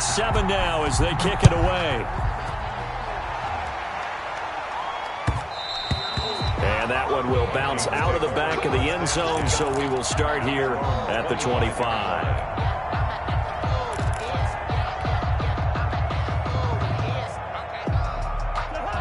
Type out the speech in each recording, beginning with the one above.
it's 7 now as they kick it away. And that one will bounce out of the back of the end zone, so we will start here at the 25.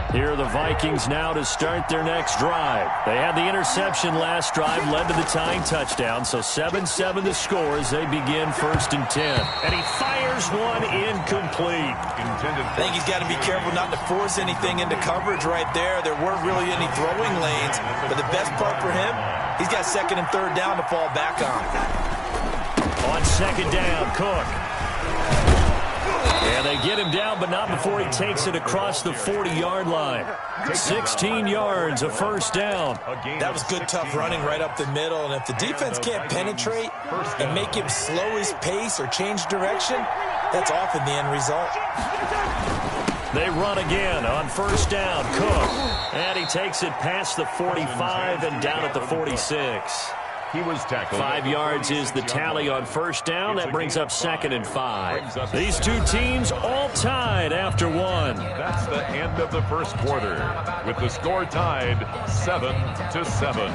Here are the Vikings now to start their next drive. They had the interception last drive, led to the tying touchdown, so 7-7 the score as they begin 1st and 10. And he fires one incomplete. I think he's got to be careful not to force anything into coverage right there. There weren't really any throwing lanes, but the best part for him, he's got 2nd and 3rd down to fall back on. On 2nd down, Cook. And they get him down, but not before he takes it across the 40-yard line. 16 yards, a 1st down. That was good, tough running right up the middle. And if the defense can't penetrate and make him slow his pace or change direction, that's often the end result. They run again on 1st down, Cook. And he takes it past the 45 and down at the 46. He was tackled. 5 yards is the tally on 1st down. That brings up 2nd and 5. These two teams all tied after 1. That's the end of the 1st quarter, with the score tied 7-7.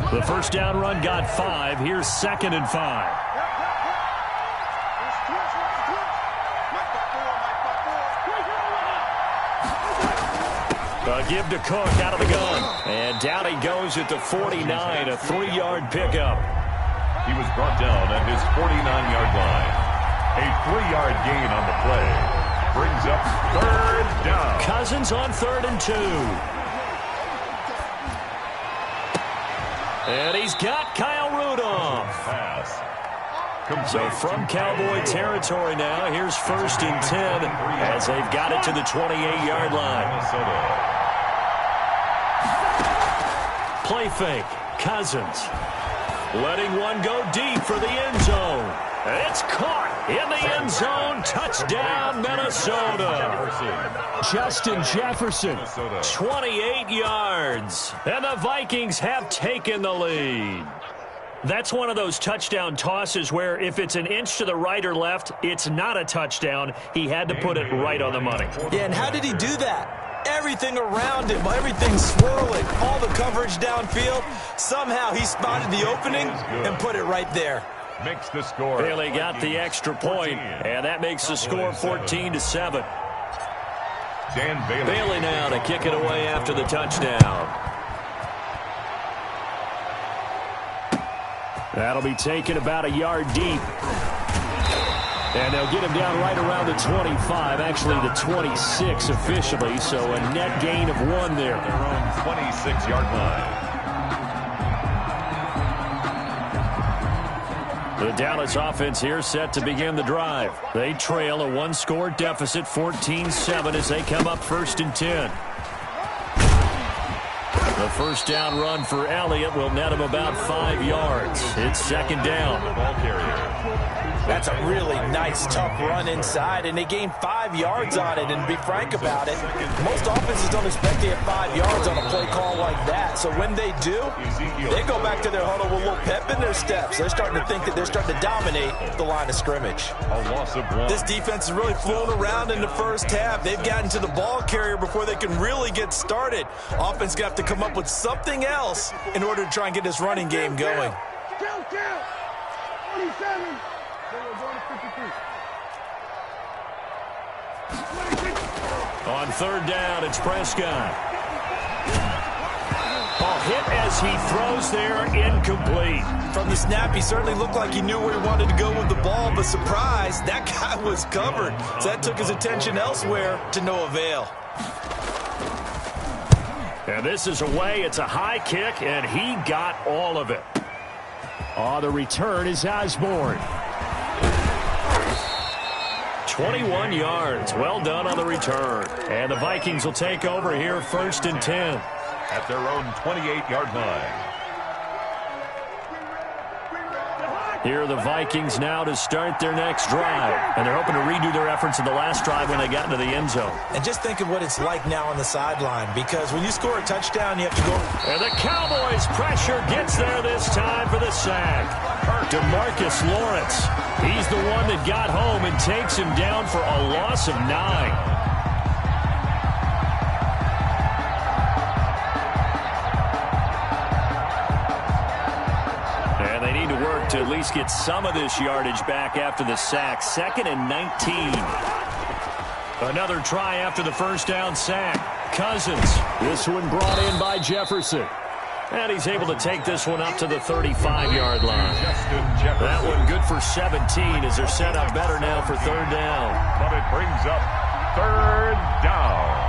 The 1st down run got 5. Here's 2nd and 5. Give to Cook out of the gun. And down he goes at the 49, a 3-yard pickup. He was brought down at his 49-yard line. A 3-yard gain on the play brings up 3rd down. Cousins on 3rd and 2. And he's got Kyle Rudolph. Pass. So from Cowboy territory now, here's 1st and 10 as they've got it to the 28-yard line. Minnesota. Play fake. Cousins. Letting one go deep for the end zone. It's caught in the end zone. Touchdown, Minnesota. Justin Jefferson, 28 yards. And the Vikings have taken the lead. That's one of those touchdown tosses where if it's an inch to the right or left, it's not a touchdown. He had to put it right on the money. Yeah, and how did he do that? Everything around him, everything swirling, all the coverage downfield. Somehow he spotted the opening and put it right there. Makes the score. Bailey got the extra point, and that makes the score 14-7. Dan Bailey now to kick it away after the touchdown. That'll be taken about a yard deep. And they'll get him down right around the 25, actually the 26 officially, so a net gain of 1 there. Their own 26-yard line. The Dallas offense here set to begin the drive. They trail a 1-score deficit, 14-7, as they come up 1st and 10. The 1st down run for Elliott will net him about 5 yards. It's 2nd down. The ball carrier. That's a really nice, tough run inside, and they gained 5 yards on it. And to be frank about it, most offenses don't expect to get 5 yards on a play call like that. So when they do, they go back to their huddle with a little pep in their steps. They're starting to think that they're starting to dominate the line of scrimmage. A loss of 1. This defense is really flown around in the 1st half. They've gotten to the ball carrier before they can really get started. Offense going to have to come up with something else in order to try and get this running game going. Count. 27. On 3rd down, it's Prescott. Ball hit as he throws there, incomplete. From the snap, he certainly looked like he knew where he wanted to go with the ball, but surprise, that guy was covered. So that took his attention elsewhere to no avail. And this is away. It's a high kick, and he got all of it. On the return is Osborne. 21 yards. Well done on the return. And the Vikings will take over here 1st and 10. At their own 28-yard line. Here are the Vikings now to start their next drive. And they're hoping to redo their efforts in the last drive when they got into the end zone. And just think of what it's like now on the sideline, because when you score a touchdown, you have to go. And the Cowboys' pressure gets there this time for the sack. DeMarcus Lawrence, he's the one that got home and takes him down for a loss of 9. To at least get some of this yardage back after the sack. 2nd and 19. Another try after the first down sack. Cousins. This one brought in by Jefferson. And he's able to take this one up to the 35-yard line. That one good for 17 as they're set up better now for 3rd down. But it brings up 3rd down.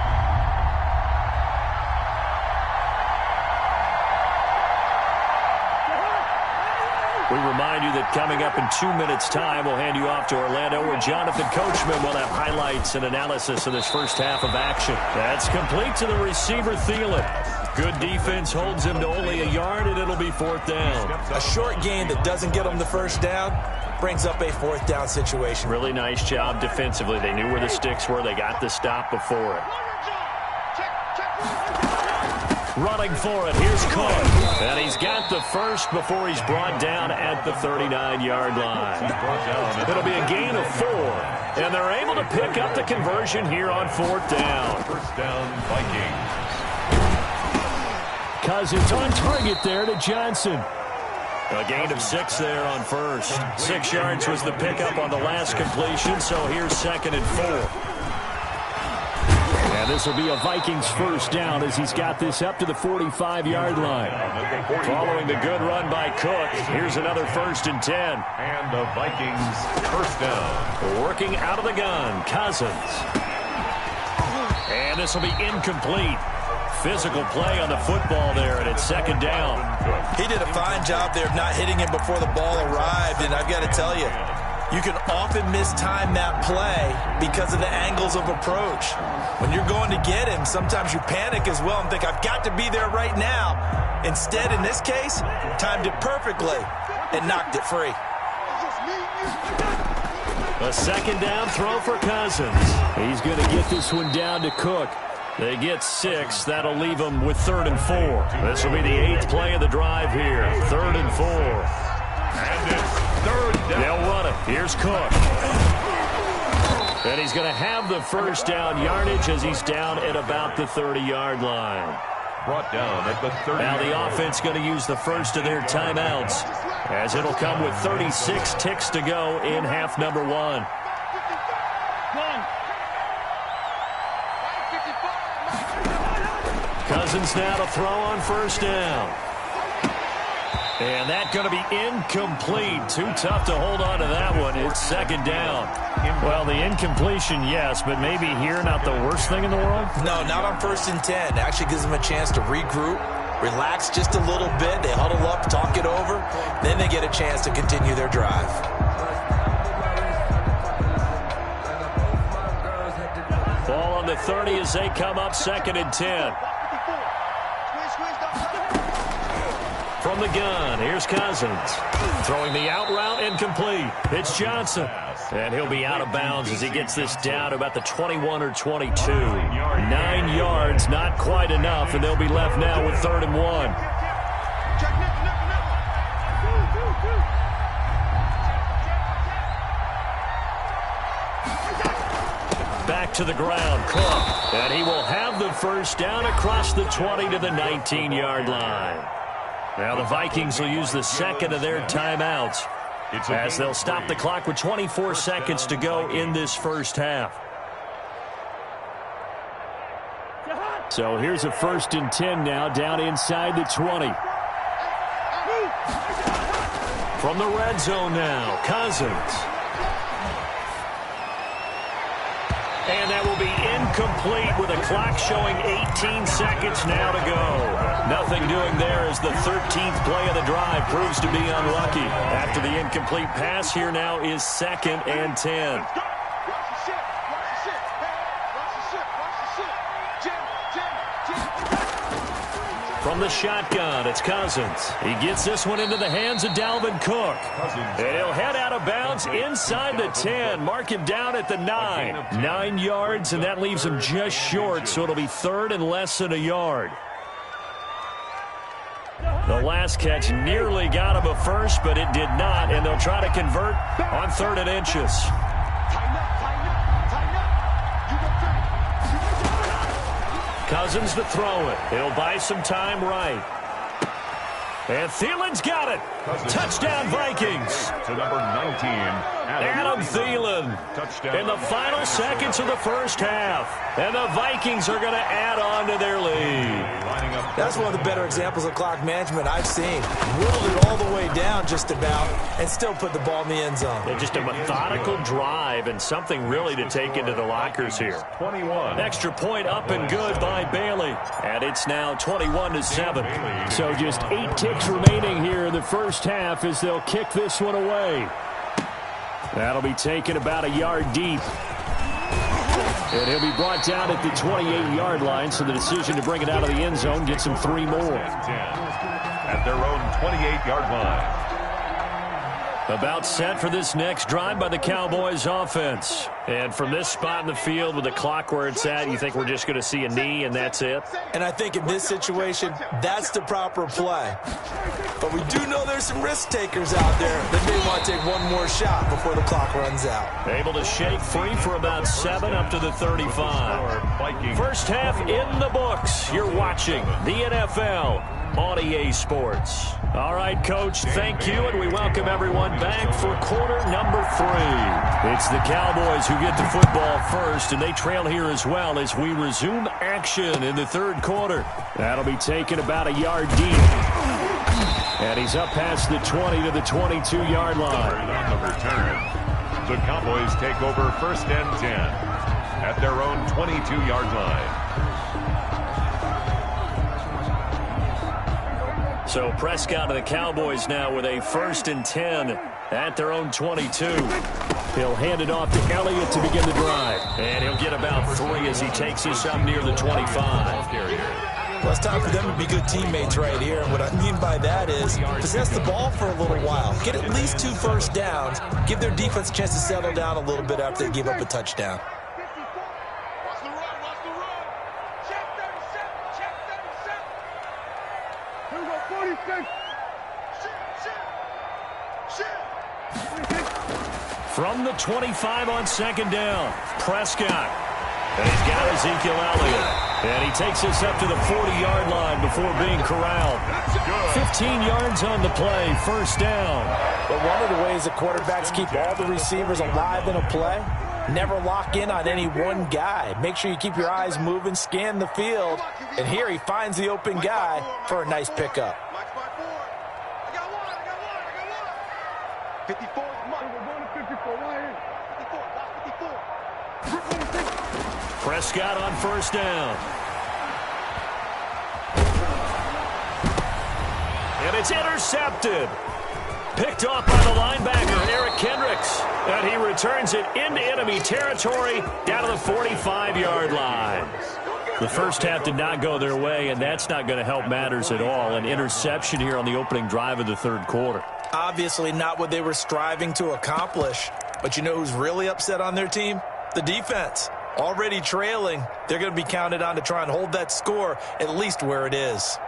We remind you that coming up in 2 minutes' time, we'll hand you off to Orlando, where Jonathan Coachman will have highlights and analysis of this first half of action. That's complete to the receiver, Thielen. Good defense holds him to only a yard, and it'll be 4th down. A short gain that doesn't get him the first down brings up a 4th down situation. Really nice job defensively. They knew where the sticks were. They got the stop before it. Running for it, here's Cook. And he's got the first before he's brought down at the 39-yard line. It'll be a gain of 4. And they're able to pick up the conversion here on 4th down. 1st down, Vikings. Cousins on target there to Johnson. A gain of 6 there on first. 6 yards was the pickup on the last completion, so here's 2nd and 4. And this will be a Vikings first down as he's got this up to the 45-yard line. Following the good run by Cook, here's another 1st and 10. And the Vikings first down. Working out of the gun, Cousins. And this will be incomplete. Physical play on the football there, and it's 2nd down. He did a fine job there of not hitting him before the ball arrived, and I've got to tell you, you can often mistime that play because of the angles of approach. When you're going to get him, sometimes you panic as well and think, I've got to be there right now. Instead, in this case, timed it perfectly and knocked it free. A 2nd down throw for Cousins. He's going to get this one down to Cook. They get 6. That'll leave them with 3rd and 4. This will be the 8th play of the drive here. 3rd and 4. And it's 3rd down. They'll run it. Here's Cook. And he's going to have the first down yardage as he's down at about the 30-yard line. Brought down at the 30. Now the offense going to use the first of their timeouts, as it'll come with 36 ticks to go in half number 1. Cousins now to throw on 1st down. And that's going to be incomplete. Too tough to hold on to that one. It's 2nd down. Well, the incompletion, yes, but maybe here not the worst thing in the world? No, not on 1st and 10. It actually gives them a chance to regroup, relax just a little bit. They huddle up, talk it over. Then they get a chance to continue their drive. Ball on the 30 as they come up 2nd and 10. From the gun, here's Cousins. Throwing the out route incomplete. It's Johnson. And he'll be out of bounds as he gets this down to about the 21 or 22. 9 yards, not quite enough, and they'll be left now with 3rd and 1. Back to the ground, Cook. And he will have the first down across the 20 to the 19-yard line. Now the Vikings will use the 2nd of their timeouts as they'll stop the clock with 24 seconds to go in this first half. So here's a 1st and 10 now down inside the 20. From the red zone now, Cousins. And that will be incomplete with a clock showing 18 seconds now to go. Nothing doing there as the 13th play of the drive proves to be unlucky. After the incomplete pass, here now is 2nd and 10. From the shotgun, it's Cousins. He gets this one into the hands of Dalvin Cook. And he'll head out of bounds inside the 10. Mark him down at the 9. 9 yards, and that leaves him just short, so it'll be third and less than a yard. The last catch nearly got him a first, but it did not, and they'll try to convert on 3rd and inches. Cousins to throw it. He'll buy some time right. And Thielen's got it. Touchdown, Vikings. To number 19, Adam Thielen. Touchdown. In the final seconds of the first half. And the Vikings are going to add on to their lead. That's one of the better examples of clock management I've seen. Whittled it all the way down just about and still put the ball in the end zone. Yeah, just a methodical drive and something really to take into the lockers here. 21. Extra point up and good by Bailey. And it's now 21-7. So just 8 ticks remaining here in the first half as they'll kick this one away. That'll be taken about a yard deep. And he'll be brought down at the 28-yard line, so the decision to bring it out of the end zone gets him 3 more. At their own 28-yard line. About set for this next drive by the Cowboys offense. And from this spot in the field with the clock where it's at, you think we're just going to see a knee and that's it? And I think in this situation, that's the proper play. But we do know there's some risk takers out there that may want to take one more shot before the clock runs out. Able to shake free for about 7 up to the 35. First half in the books. You're watching the NFL on EA Sports. All right, Coach, thank you, and we welcome everyone back for quarter number 3. It's the Cowboys who get the football first, and they trail here as well as we resume action in the 3rd quarter. That'll be taken about a yard deep. And he's up past the 20 to the 22-yard line. On the return, the Cowboys take over 1st and 10 at their own 22-yard line. So Prescott and the Cowboys now with a 1st and 10 at their own 22. He'll hand it off to Elliott to begin the drive. And he'll get about 3 as he takes us up near the 25. Well, it's time for them to be good teammates right here. And what I mean by that is possess the ball for a little while. Get at least 2 first downs. Give their defense a chance to settle down a little bit after they give up a touchdown. From the 25 on 2nd down, Prescott. And he's got Ezekiel Elliott. And he takes us up to the 40-yard line before being corralled. 15 yards on the play, 1st down. But one of the ways the quarterbacks keep all the receivers alive in a play, never lock in on any one guy. Make sure you keep your eyes moving, scan the field. And here he finds the open guy for a nice pickup. 54. Prescott on 1st down. And it's intercepted. Picked off by the linebacker, Eric Kendricks. And he returns it into enemy territory down to the 45-yard line. The first half did not go their way, and that's not going to help matters at all. An interception here on the opening drive of the 3rd quarter. Obviously not what they were striving to accomplish. But you know who's really upset on their team? The defense. Already trailing, they're going to be counted on to try and hold that score at least where it is.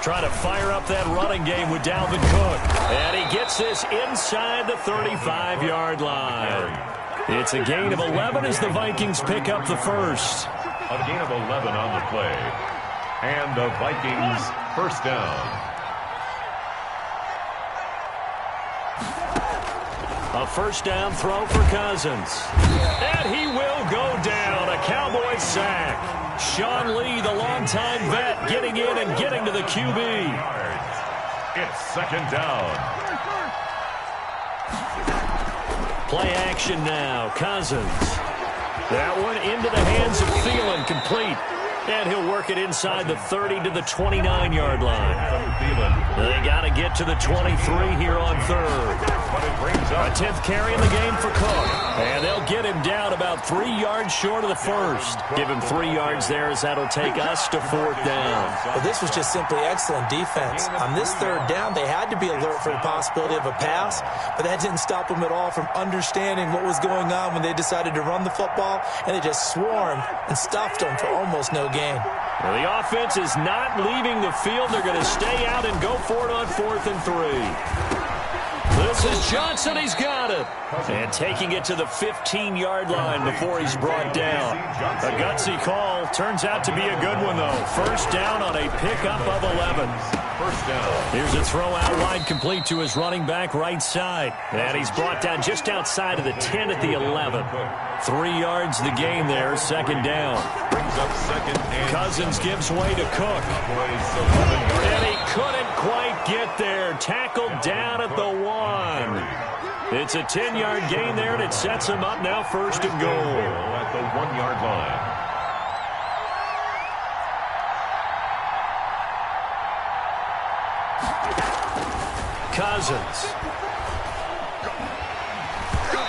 Trying to fire up that running game with Dalvin Cook. And he gets this inside the 35-yard line. It's a gain of 11 as the Vikings pick up the first. A gain of 11 on the play. And the Vikings 1st down. A 1st down throw for Cousins. And he will go down. A Cowboys sack. Sean Lee, the longtime vet, getting in and getting to the QB. It's 2nd down. Play action now. Cousins. That one into the hands of Thielen, complete. And he'll work it inside the 30 to the 29-yard line. They got to get to the 23 here on 3rd. up. A 10th carry in the game for Cook. And they'll get him down about 3 yards short of the first. Give him 3 yards there as that'll take us to 4th down. Well, this was just simply excellent defense. On this 3rd down, they had to be alert for the possibility of a pass, but that didn't stop them at all from understanding what was going on when they decided to run the football, and they just swarmed and stuffed them for almost no gain. Well, the offense is not leaving the field. They're going to stay out and go for it on 4th and 3. This is Johnson. He's got it. And taking it to the 15-yard line before he's brought down. A gutsy call. Turns out to be a good one, though. First down on a pickup of 11. First down. Here's a throw out wide complete to his running back right side. And he's brought down just outside of the 10 at the 11. 3 yards the gain there. Second down. Brings up second and Cousins gives way to Cook. And he couldn't quite get there. Tackled down at the 1. It's a 10-yard gain there, and it sets him up now 1st and goal. At the 1-yard line. Cousins.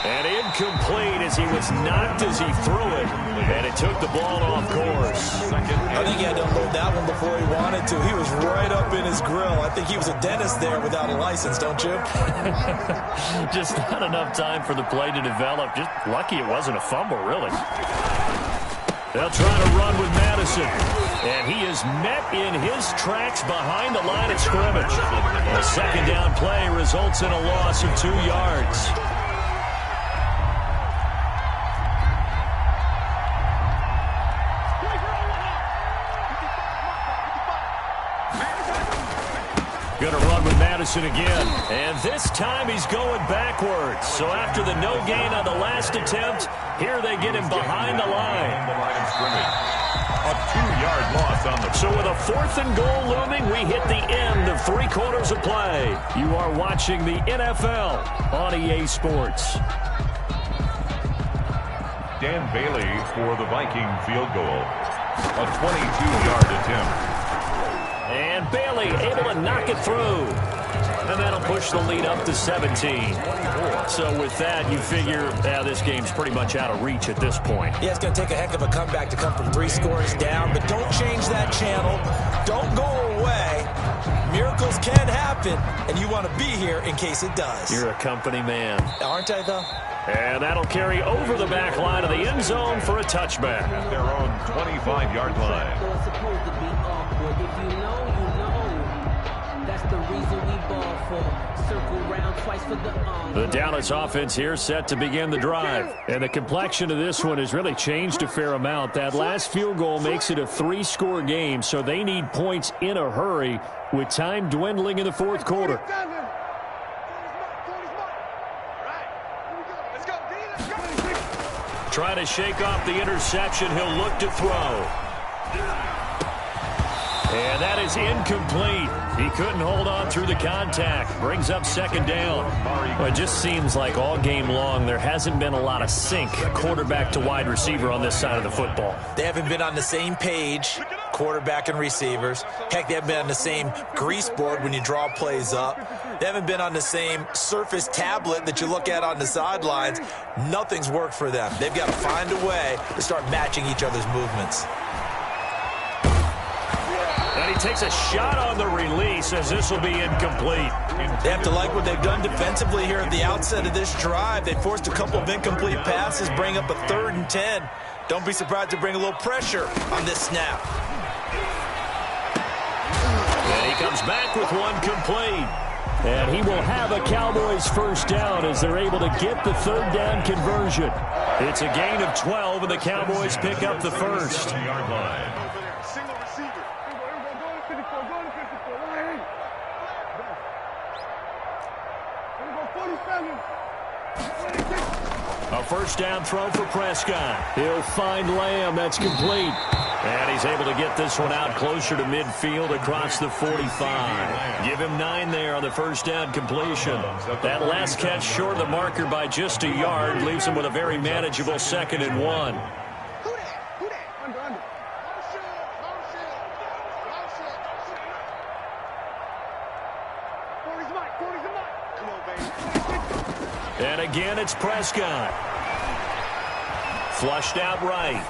And incomplete as he was knocked as he threw it. And it took the ball off course. I think he had to unload that one before he wanted to. He was right up in his grill. I think he was a dentist there without a license, don't you? Just not enough time for the play to develop. Just lucky it wasn't a fumble, really. They'll try to run with Madison. And he is met in his tracks behind the line of scrimmage. A second down play results in a loss of 2 yards. Going to run with Madison again. And this time he's going backwards. So after the no gain on the last attempt, here they get him behind the line. A 2-yard loss on the... So with a 4th and goal looming, we hit the end of 3 quarters of play. You are watching the NFL on EA Sports. Dan Bailey for the Viking field goal. A 22-yard attempt. And Bailey able to knock it through. And that'll push the lead up to 17. So with that, you figure this game's pretty much out of reach at this point. Yeah, it's going to take a heck of a comeback to come from 3 scores down. But don't change that channel. Don't go away. Miracles can happen. And you want to be here in case it does. You're a company man. Aren't I, though? And that'll carry over the back line of the end zone for a touchback. At their own 25-yard line. It's supposed to be awkward. If you know, you know. That's the reason we ball for. Circle round twice for the The Dallas offense here set to begin the drive. And the complexion of this one has really changed a fair amount. That last field goal makes it a 3-score game, so they need points in a hurry with time dwindling in the 4th quarter. Trying to shake off the interception. He'll look to throw. And that is incomplete. He couldn't hold on through the contact. Brings up 2nd down. Well, it just seems like all game long there hasn't been a lot of sync quarterback to wide receiver on this side of the football. They haven't been on the same page, quarterback and receivers. Heck, they haven't been on the same grease board when you draw plays up. They haven't been on the same Surface tablet that you look at on the sidelines. Nothing's worked for them. They've got to find a way to start matching each other's movements. And he takes a shot on the release as this will be incomplete. They have to like what they've done defensively here at the outset of this drive. They forced a couple of incomplete passes, bring up a 3rd and 10. Don't be surprised to bring a little pressure on this snap. And he comes back with one complete. And he will have a Cowboys first down as they're able to get the 3rd down conversion. It's a gain of 12, and the Cowboys pick up the first. Yard line. A first down throw for Prescott. He'll find Lamb. That's complete. And he's able to get this one out closer to midfield across the 45. Give him 9 there on the first down completion. That last catch short of the marker by just a yard leaves him with a very manageable 2nd and 1. And again, it's Prescott. Flushed out right.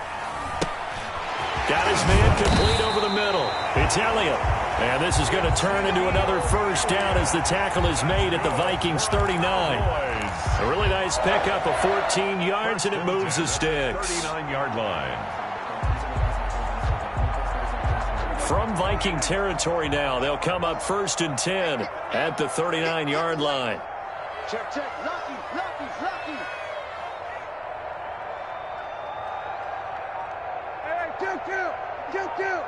Got his man complete over the middle. It's Elliott. And this is going to turn into another first down as the tackle is made at the Vikings 39. A really nice pickup of 14 yards, and it moves the sticks. 39-yard line. From Viking territory now, they'll come up 1st and 10 at the 39-yard line. Check, check. Lucky. Hey, kill. Check, check.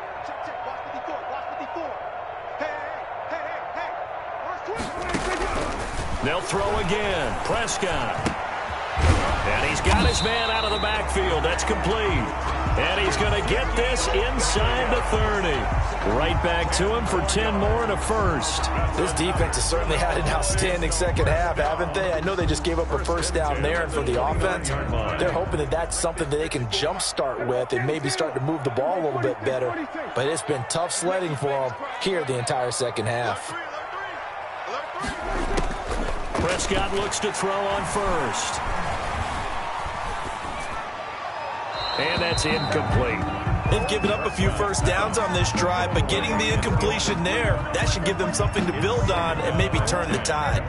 Watch 54. Hey. They'll throw again. Prescott. And he's got his man out of the backfield. That's complete. And he's going to get this inside the 30. Right back to him for 10 more and a first. This defense has certainly had an outstanding second half, haven't they? I know they just gave up a first down there, and for the offense, they're hoping that that's something that they can jumpstart with and maybe start to move the ball a little bit better. But it's been tough sledding for them here the entire second half. Prescott looks to throw on first. And that's incomplete. They've given up a few first downs on this drive, but getting the incompletion there, that should give them something to build on and maybe turn the tide.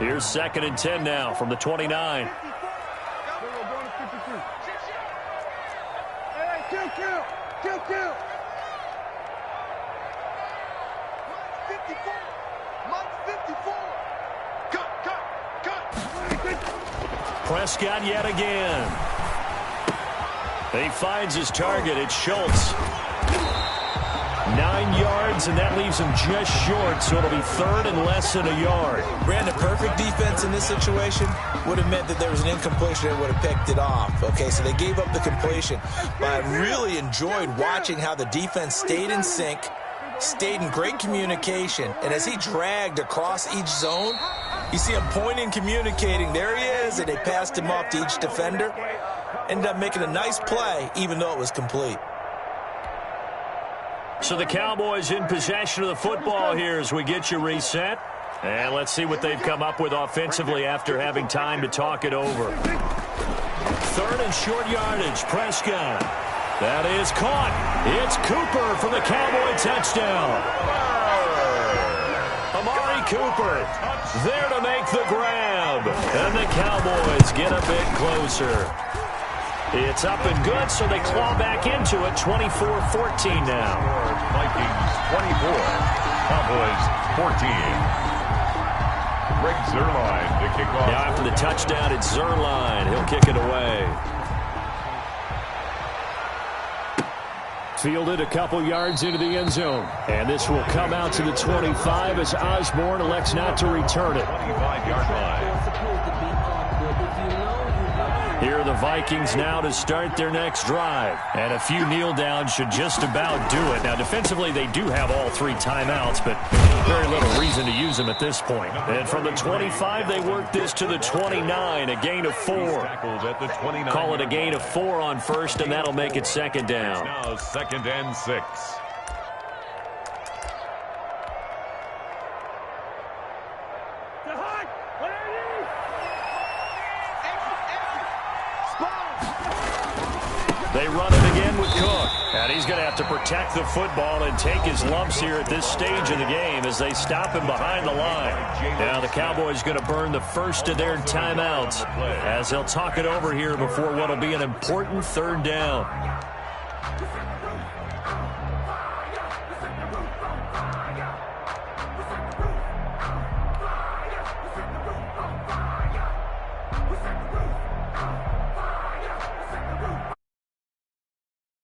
Here's 2nd and 10 now from the 29. Hey, kill. 54. Cut. Prescott yet again. He finds his target. It's Schultz. 9 yards, and that leaves him just short, so it'll be 3rd and less than a yard. Brandon, perfect defense in this situation would have meant that there was an incompletion and would have picked it off. Okay, so they gave up the completion. But I really enjoyed watching how the defense stayed in sync, stayed in great communication, and as he dragged across each zone, you see him pointing, communicating. There he is, and they passed him off to each defender. Ended up making a nice play, even though it was complete. So the Cowboys in possession of the football here as we get you reset. And let's see what they've come up with offensively after having time to talk it over. 3rd and short yardage, Prescott. That is caught. It's Cooper for the Cowboy touchdown. Amari Cooper there to make the grab. And the Cowboys get a bit closer. It's up and good, so they claw back into it, 24-14 now. Vikings 24, Cowboys 14. Greg Zuerlein to kick off. Now after the touchdown, it's Zuerlein. He'll kick it away. Fielded a couple yards into the end zone. And this will come out to the 25 as Osborne elects not to return it. 25-yard line. Here are the Vikings now to start their next drive. And a few kneel downs should just about do it. Now, defensively, they do have all 3 timeouts, but very little reason to use them at this point. And from the 25, they work this to the 29, a gain of 4. Call it a gain of 4 on first, and that'll make it 2nd down. Now 2nd and 6. They run it again with Cook. And he's going to have to protect the football and take his lumps here at this stage of the game as they stop him behind the line. Now the Cowboys going to burn the first of their timeouts as they'll talk it over here before what will be an important 3rd down.